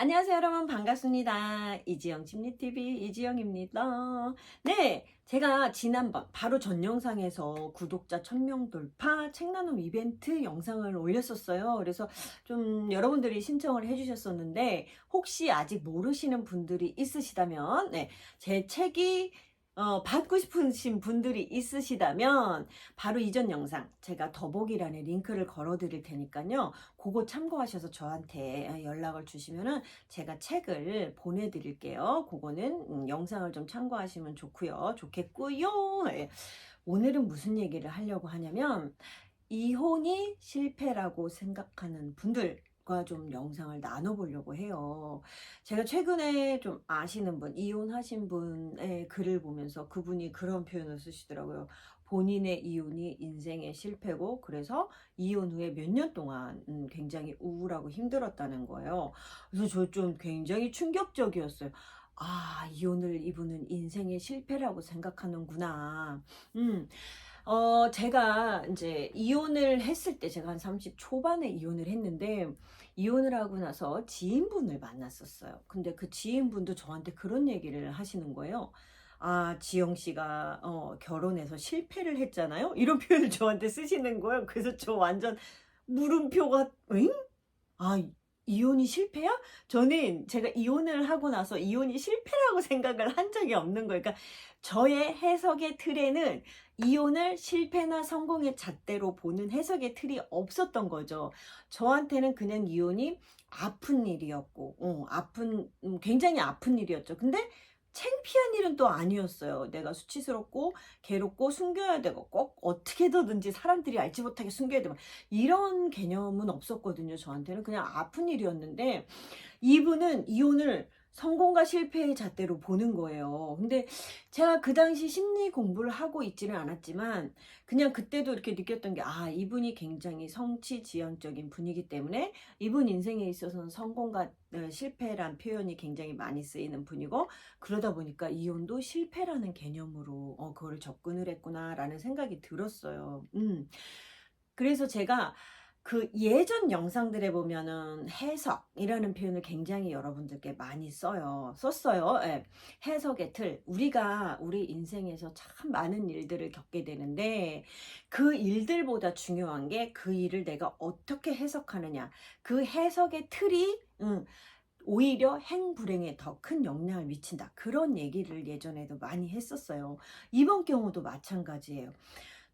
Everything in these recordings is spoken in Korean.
안녕하세요, 여러분. 반갑습니다. 이지영 심리TV 이지영입니다. 네, 제가 지난번 바로 전 영상에서 구독자 1000명 돌파 책 나눔 이벤트 영상을 올렸었어요. 그래서 좀 여러분들이 신청을 해주셨었는데 혹시 아직 모르시는 분들이 있으시다면 제 책이 받고 싶으신 분들이 있으시다면 바로 이전 영상 제가 더보기란에 링크를 걸어 드릴 테니까요. 그거 참고하셔서 저한테 연락을 주시면은 제가 책을 보내드릴게요. 그거는 영상을 좀 참고하시면 좋겠고요. 예. 오늘은 무슨 얘기를 하려고 하냐면 이혼이 실패라고 생각하는 분들과 좀 영상을 나눠보려고 해요. 제가 최근에 좀 아시는 분, 이혼하신 분의 글을 보면서 그분이 그런 표현을 쓰시더라고요. 본인의 이혼이 인생의 실패고 그래서 이혼 후에 몇 년 동안 굉장히 우울하고 힘들었다는 거예요. 그래서 저 좀 굉장히 충격적이었어요. 아, 이혼을 이분은 인생의 실패라고 생각하는구나. 음. 제가 이제 이혼을 했을 때 제가 한 30 초반에 이혼을 했는데 이혼을 하고 나서 지인분을 만났었어요. 근데 그 지인분도 저한테 그런 얘기를 하시는 거예요. 아, 지영 씨가 결혼해서 실패를 했잖아요. 이런 표현을 저한테 쓰시는 거예요. 그래서 저 완전 물음표가 엥? 아, 이혼이 실패야? 저는 제가 이혼을 하고 나서 이혼이 실패라고 생각을 한 적이 없는 거예요. 그러니까 저의 해석의 틀에는 이혼을 실패나 성공의 잣대로 보는 해석의 틀이 없었던 거죠. 저한테는 그냥 이혼이 아픈 일이었고, 굉장히 아픈 일이었죠. 근데 창피한 일은 또 아니었어요. 내가 수치스럽고 괴롭고 숨겨야 되고 꼭 어떻게든지 사람들이 알지 못하게 숨겨야 되고 이런 개념은 없었거든요. 저한테는 그냥 아픈 일이었는데 이분은 이혼을 성공과 실패의 잣대로 보는 거예요. 근데 제가 그 당시 심리 공부를 하고 있지는 않았지만 그냥 그때도 이렇게 느꼈던 게 아, 이분이 굉장히 성취지향적인 분이기 때문에 이분 인생에 있어서는 성공과 실패란 표현이 굉장히 많이 쓰이는 분이고 그러다 보니까 이혼도 실패라는 개념으로 그거를 접근을 했구나라는 생각이 들었어요. 그래서 제가 그 예전 영상들에 보면은 해석이라는 표현을 굉장히 여러분들께 많이 썼어요. 예. 해석의 틀. 우리가 우리 인생에서 참 많은 일들을 겪게 되는데 그 일들보다 중요한 게 그 일을 내가 어떻게 해석하느냐. 그 해석의 틀이 오히려 행불행에 더 큰 영향을 미친다. 그런 얘기를 예전에도 많이 했었어요. 이번 경우도 마찬가지예요.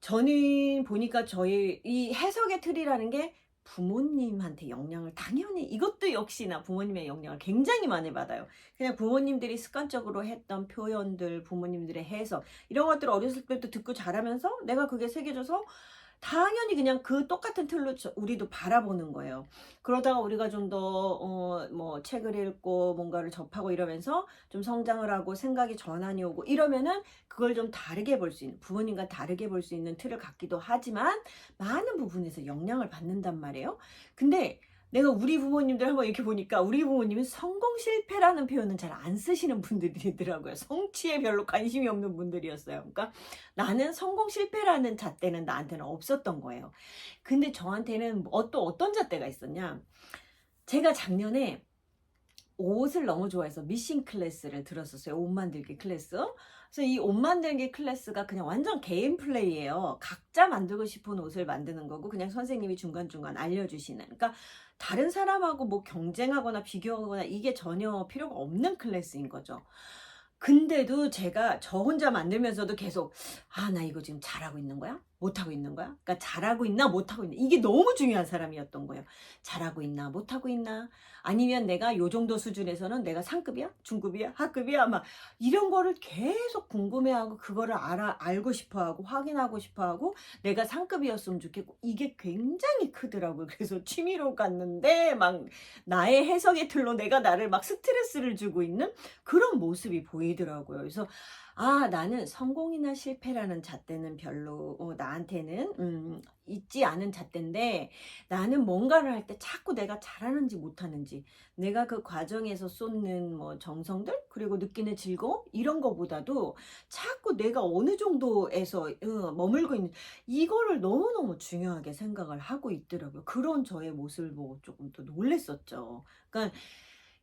저는 보니까 저희 이 해석의 틀이라는 게 부모님한테 영향을 당연히 이것도 역시나 부모님의 영향을 굉장히 많이 받아요. 그냥 부모님들이 습관적으로 했던 표현들, 부모님들의 해석 이런 것들을 어렸을 때부터 듣고 자라면서 내가 그게 새겨져서 당연히 그냥 그 똑같은 틀로 우리도 바라보는 거예요. 그러다가 우리가 좀 더 뭐 책을 읽고 뭔가를 접하고 이러면서 좀 성장을 하고 생각이 전환이 오고 이러면은 그걸 좀 다르게 볼 수 있는 부모님과 다르게 볼 수 있는 틀을 갖기도 하지만 많은 부분에서 영향을 받는단 말이에요. 근데 내가 우리 부모님들 한번 이렇게 보니까 우리 부모님은 성공 실패라는 표현은 잘 안 쓰시는 분들이더라고요. 성취에 별로 관심이 없는 분들이었어요. 그러니까 나는 성공 실패라는 잣대는 나한테는 없었던 거예요. 근데 저한테는 또 어떤 잣대가 있었냐. 제가 작년에 옷을 너무 좋아해서 미싱 클래스를 들었었어요. 옷 만들기 클래스. 그래서 이 옷 만들기 클래스가 그냥 완전 개인 플레이예요. 각자 만들고 싶은 옷을 만드는 거고 그냥 선생님이 중간중간 알려주시는. 그러니까 다른 사람하고 뭐 경쟁하거나 비교하거나 이게 전혀 필요가 없는 클래스인 거죠. 근데도 제가 저 혼자 만들면서도 계속 아, 나 이거 지금 잘하고 있는 거야? 못하고 있는 거야? 그러니까 잘하고 있나 못하고 있나 이게 너무 중요한 사람이었던 거예요. 잘하고 있나 못하고 있나 아니면 내가 요 정도 수준에서는 내가 상급이야? 중급이야? 하급이야? 막 이런 거를 계속 궁금해하고 그거를 알고 싶어하고 확인하고 싶어하고 내가 상급이었으면 좋겠고 이게 굉장히 크더라고요. 그래서 취미로 갔는데 막 나의 해석의 틀로 내가 나를 막 스트레스를 주고 있는 그런 모습이 보이더라고요. 그래서 아, 나는 성공이나 실패라는 잣대는 별로 나한테는 있지 않은 잣대인데 나는 뭔가를 할 때 자꾸 내가 잘하는지 못하는지 내가 그 과정에서 쏟는 뭐 정성들 그리고 느끼는 즐거움 이런 거보다도 자꾸 내가 어느 정도에서 머물고 있는 이거를 너무너무 중요하게 생각을 하고 있더라고요. 그런 저의 모습을 보고 조금 또 놀랬었죠. 그러니까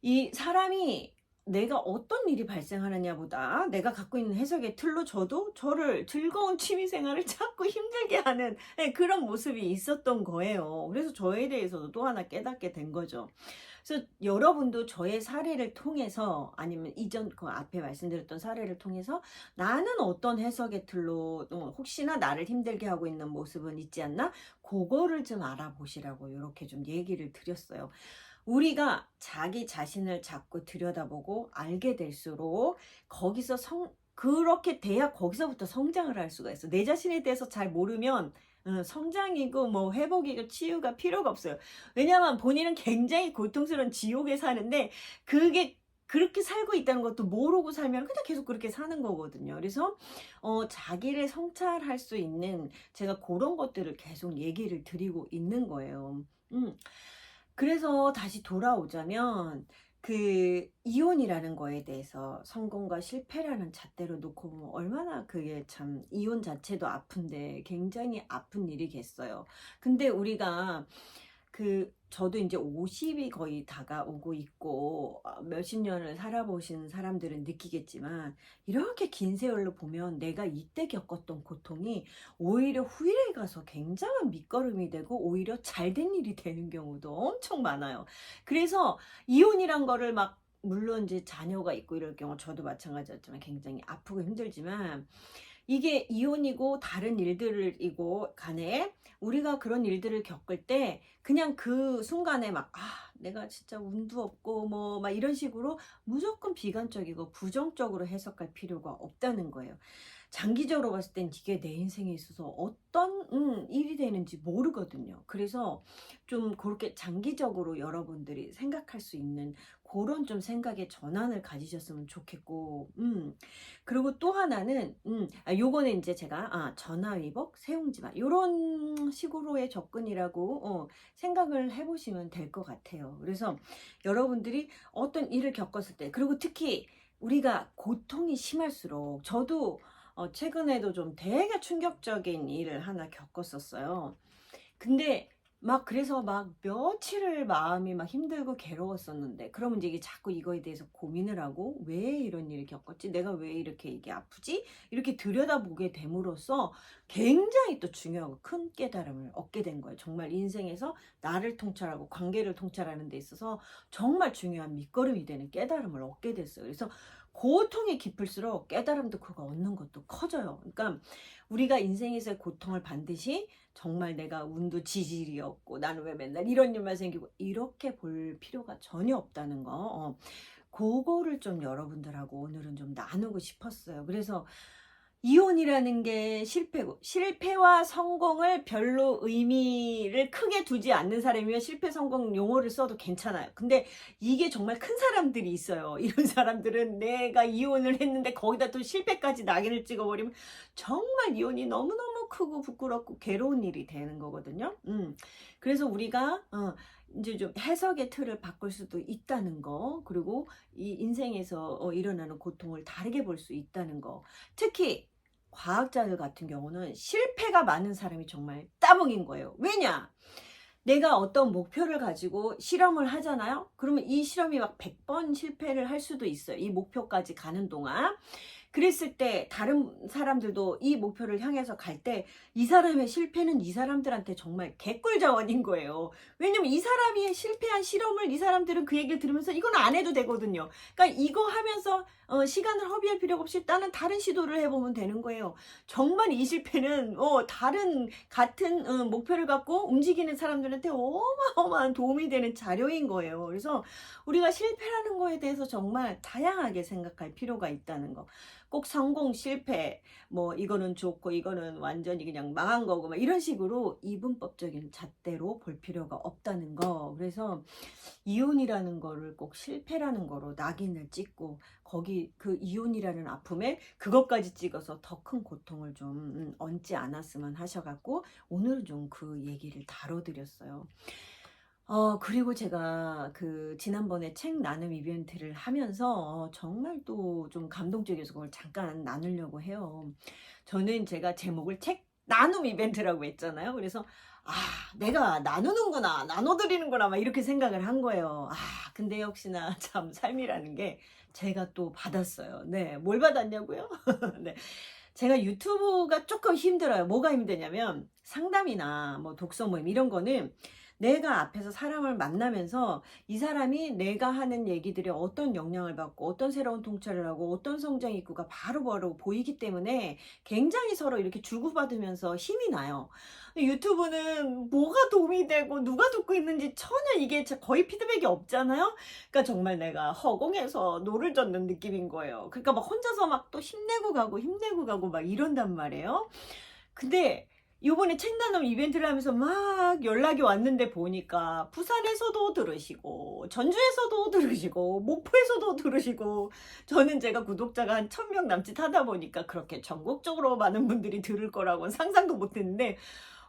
이 사람이 내가 어떤 일이 발생하느냐보다 내가 갖고 있는 해석의 틀로 저도 저를 즐거운 취미 생활을 자꾸 힘들게 하는 그런 모습이 있었던 거예요. 그래서 저에 대해서도 또 하나 깨닫게 된 거죠. 그래서 여러분도 저의 사례를 통해서 아니면 이전 그 앞에 말씀드렸던 사례를 통해서 나는 어떤 해석의 틀로 혹시나 나를 힘들게 하고 있는 모습은 있지 않나? 그거를 좀 알아보시라고 이렇게 좀 얘기를 드렸어요. 우리가 자기 자신을 자꾸 들여다보고 알게 될수록 거기서 그렇게 돼야 거기서부터 성장을 할 수가 있어. 내 자신에 대해서 잘 모르면 성장이고 뭐 회복이고 치유가 필요가 없어요. 왜냐하면 본인은 굉장히 고통스러운 지옥에 사는데 그게 그렇게 살고 있다는 것도 모르고 살면 그냥 계속 그렇게 사는 거거든요. 그래서 자기를 성찰할 수 있는 제가 그런 것들을 계속 얘기를 드리고 있는 거예요. 그래서 다시 돌아오자면 그 이혼이라는 거에 대해서 성공과 실패라는 잣대로 놓고 보면 얼마나 그게 참 이혼 자체도 아픈데 굉장히 아픈 일이겠어요. 근데 우리가 저도 이제 50이 거의 다가오고 있고 몇십 년을 살아보신 사람들은 느끼겠지만 이렇게 긴 세월로 보면 내가 이때 겪었던 고통이 오히려 후일에 가서 굉장한 밑거름이 되고 오히려 잘된 일이 되는 경우도 엄청 많아요. 그래서 이혼이란 거를 막 물론 이제 자녀가 있고 이럴 경우 저도 마찬가지였지만 굉장히 아프고 힘들지만 이게 이혼이고 다른 일들이고 간에 우리가 그런 일들을 겪을 때 그냥 그 순간에 막 내가 진짜 운도 없고 뭐 막 이런 식으로 무조건 비관적이고 부정적으로 해석할 필요가 없다는 거예요. 장기적으로 봤을 땐 이게 내 인생에 있어서 어떤 일이 되는지 모르거든요. 그래서 좀 그렇게 장기적으로 여러분들이 생각할 수 있는 그런 좀 생각의 전환을 가지셨으면 좋겠고 그리고 또 하나는 요거는 이제 제가 전화위복, 세웅지마 요런 식으로의 접근이라고 생각을 해 보시면 될 것 같아요. 그래서 여러분들이 어떤 일을 겪었을 때 그리고 특히 우리가 고통이 심할수록 저도 최근에도 좀 되게 충격적인 일을 하나 겪었었어요. 근데 그래서 막 며칠을 마음이 막 힘들고 괴로웠었는데 그러면 이제 이게 자꾸 이거에 대해서 고민을 하고 '왜 이런 일을 겪었지? 내가 왜 이렇게 이게 아프지?' 이렇게 들여다보게 됨으로써 굉장히 또 중요하고 큰 깨달음을 얻게 된 거예요. 정말 인생에서 나를 통찰하고 관계를 통찰하는 데 있어서 정말 중요한 밑거름이 되는 깨달음을 얻게 됐어요. 그래서 고통이 깊을수록 깨달음도 그거 얻는 것도 커져요. 그러니까 우리가 인생에서의 고통을 반드시 정말 내가 운도 지질이 없고 나는 왜 맨날 이런 일만 생기고 이렇게 볼 필요가 전혀 없다는 거 그거를 좀 여러분들하고 오늘은 좀 나누고 싶었어요. 그래서 이혼이라는 게 실패고 실패와 성공을 별로 의미를 크게 두지 않는 사람이면 실패 성공 용어를 써도 괜찮아요. 근데 이게 정말 큰 사람들이 있어요. 이런 사람들은 내가 이혼을 했는데 거기다 또 실패까지 낙인을 찍어버리면 정말 이혼이 너무너무 크고 부끄럽고 괴로운 일이 되는 거거든요. 그래서 우리가 이제 좀 해석의 틀을 바꿀 수도 있다는 거, 그리고 이 인생에서 일어나는 고통을 다르게 볼 수 있다는 거. 특히 과학자들 같은 경우는 실패가 많은 사람이 정말 따봉인 거예요. 왜냐? 내가 어떤 목표를 가지고 실험을 하잖아요. 그러면 이 실험이 막 100번 실패를 할 수도 있어요. 이 목표까지 가는 동안. 그랬을 때 다른 사람들도 이 목표를 향해서 갈 때 이 사람의 실패는 이 사람들한테 정말 개꿀자원인 거예요. 왜냐면 이 사람이 실패한 실험을 이 사람들은 그 얘기를 들으면서 이건 안 해도 되거든요. 그러니까 이거 하면서 시간을 허비할 필요가 없이 나는 다른 시도를 해보면 되는 거예요. 정말 이 실패는 다른 같은 목표를 갖고 움직이는 사람들한테 어마어마한 도움이 되는 자료인 거예요. 그래서 우리가 실패라는 거에 대해서 정말 다양하게 생각할 필요가 있다는 거. 꼭 성공, 실패, 뭐 이거는 좋고 이거는 완전히 그냥 망한 거고 막 이런 식으로 이분법적인 잣대로 볼 필요가 없다는 거. 그래서 이혼이라는 거를 꼭 실패라는 거로 낙인을 찍고 거기 그 이혼이라는 아픔에 그것까지 찍어서 더 큰 고통을 좀 얹지 않았으면 하셔갖고 오늘은 좀 그 얘기를 다뤄드렸어요. 그리고 제가 지난번에 책 나눔 이벤트를 하면서 정말 또 좀 감동적이어서 그걸 잠깐 나누려고 해요. 저는 제가 제목을 책 나눔 이벤트라고 했잖아요. 그래서 아, 내가 나누는구나, 나눠드리는구나, 막 이렇게 생각을 한 거예요. 아, 근데 역시나 참 삶이라는 게 제가 또 받았어요. 네, 뭘 받았냐고요? 네. 제가 유튜브가 조금 힘들어요. 뭐가 힘드냐면 상담이나 뭐 독서 모임 이런 거는 내가 앞에서 사람을 만나면서 이 사람이 내가 하는 얘기들이 어떤 영향을 받고 어떤 새로운 통찰을 하고 어떤 성장 입구가 바로바로 보이기 때문에 굉장히 서로 이렇게 주고받으면서 힘이 나요. 유튜브는 뭐가 도움이 되고 누가 듣고 있는지 전혀 이게 거의 피드백이 없잖아요. 그러니까 정말 내가 허공에서 노를 젓는 느낌인 거예요. 그러니까 막 혼자서 막 또 힘내고 가고 막 이런단 말이에요. 근데 요번에 책 나눔 이벤트를 하면서 막 연락이 왔는데 보니까 부산에서도 들으시고 전주에서도 들으시고 목포에서도 들으시고 저는 제가 구독자가 한 1000명 남짓 하다 보니까 그렇게 전국적으로 많은 분들이 들을 거라고는 상상도 못했는데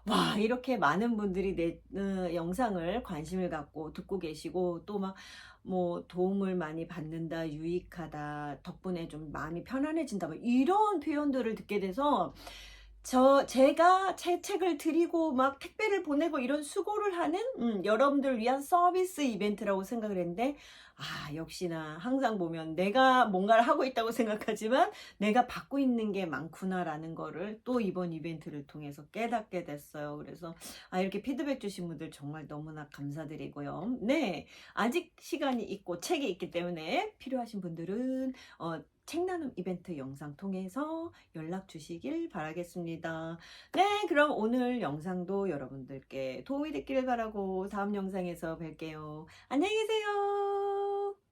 와, 이렇게 많은 분들이 내 영상을 관심을 갖고 듣고 계시고 또 막 뭐 도움을 많이 받는다, 유익하다, 덕분에 좀 마음이 편안해진다, 뭐 이런 표현들을 듣게 돼서 제가 제 책을 드리고 막 택배를 보내고 이런 수고를 하는 여러분들 위한 서비스 이벤트라고 생각을 했는데 역시나 항상 보면 내가 뭔가를 하고 있다고 생각하지만 내가 받고 있는 게 많구나라는 거를 또 이번 이벤트를 통해서 깨닫게 됐어요. 그래서 이렇게 피드백 주신 분들 정말 너무나 감사드리고요. 네, 아직 시간이 있고 책이 있기 때문에 필요하신 분들은 책 나눔 이벤트 영상 통해서 연락 주시길 바라겠습니다. 네, 그럼 오늘 영상도 여러분들께 도움이 됐기를 바라고 다음 영상에서 뵐게요. 안녕히 계세요.